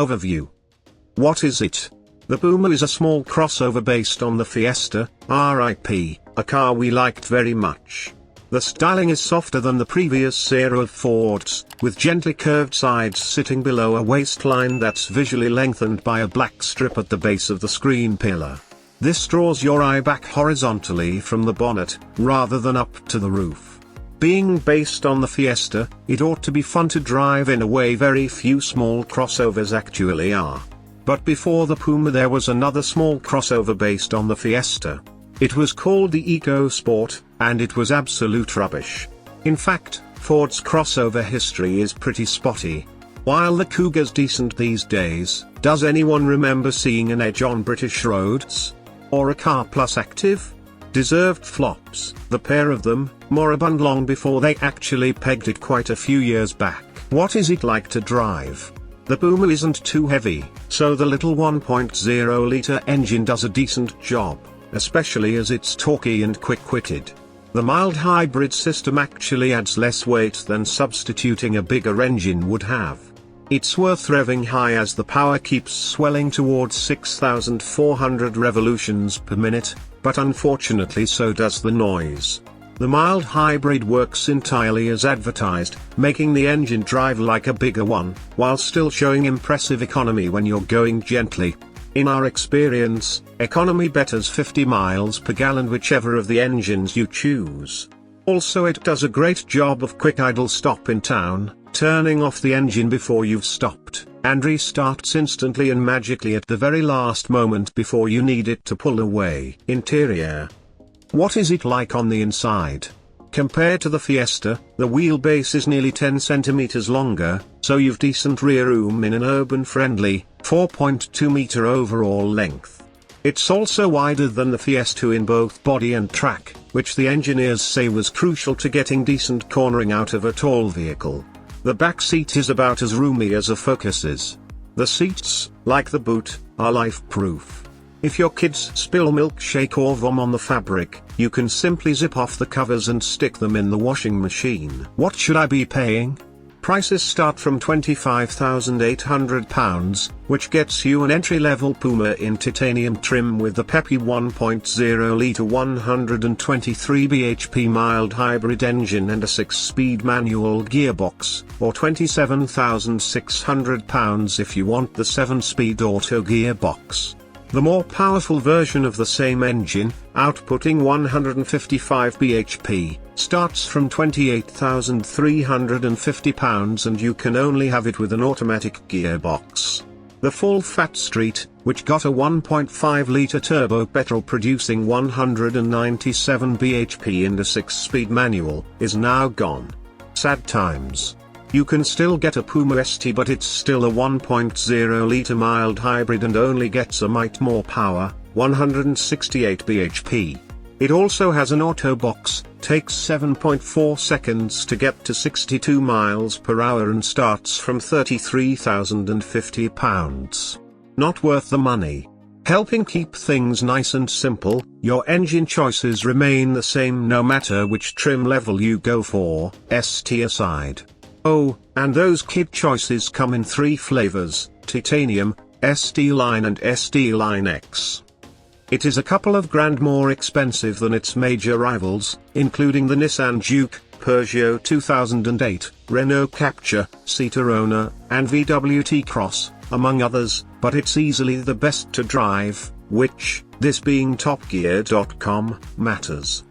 Overview. What is it? The Puma is a small crossover based on the Fiesta, RIP, a car we liked very much. The styling is softer than the previous era of Fords, with gently curved sides sitting below a waistline that's visually lengthened by a black strip at the base of the screen pillar. This draws your eye back horizontally from the bonnet, rather than up to the roof. Being based on the Fiesta, it ought to be fun to drive in a way very few small crossovers actually are. But before the Puma there was another small crossover based on the Fiesta. It was called the EcoSport, and it was absolute rubbish. In fact, Ford's crossover history is pretty spotty. While the Cougar's decent these days, does anyone remember seeing an Edge on British roads? Or a Car Plus Active? Deserved flops, the pair of them, moribund long before they actually pegged it quite a few years back. What is it like to drive? The Puma isn't too heavy, so the little 1.0-litre engine does a decent job, especially as it's torquey and quick-witted. The mild hybrid system actually adds less weight than substituting a bigger engine would have. It's worth revving high as the power keeps swelling towards 6,400 revolutions per minute, but unfortunately so does the noise. The mild hybrid works entirely as advertised, making the engine drive like a bigger one, while still showing impressive economy when you're going gently. In our experience, economy betters 50 miles per gallon whichever of the engines you choose. Also it does a great job of quick idle stop in town, turning off the engine before you've stopped, and restarts instantly and magically at the very last moment before you need it to pull away. Interior. What is it like on the inside? Compared to the Fiesta, the wheelbase is nearly 10 cm longer, so you've decent rear room in an urban-friendly, 4.2-meter overall length. It's also wider than the Fiesta in both body and track, which the engineers say was crucial to getting decent cornering out of a tall vehicle. The back seat is about as roomy as a Focus is. The seats, like the boot, are life-proof. If your kids spill milkshake or vom on the fabric, you can simply zip off the covers and stick them in the washing machine. What should I be paying? Prices start from £25,800, which gets you an entry-level Puma in titanium trim with the peppy 1.0-litre 123 bhp mild hybrid engine and a 6-speed manual gearbox, or £27,600 if you want the 7-speed auto gearbox. The more powerful version of the same engine, outputting 155 bhp, starts from £28,350 and you can only have it with an automatic gearbox. The full Fat Street, which got a 1.5-litre turbo petrol producing 197 bhp and a 6-speed manual, is now gone. Sad times. You can still get a Puma ST, but it's still a 1.0-litre mild hybrid and only gets a mite more power, 168 bhp. It also has an auto box, takes 7.4 seconds to get to 62 miles per hour and starts from £33,050. Not worth the money. Helping keep things nice and simple, your engine choices remain the same no matter which trim level you go for, ST aside. Oh, and those kit choices come in 3 flavors, Titanium, ST Line and ST Line X. It is a couple of grand more expensive than its major rivals, including the Nissan Juke, Peugeot 2008, Renault Captur, Citroën, and VW T-Cross, among others, but it's easily the best to drive, which, this being topgear.com, matters.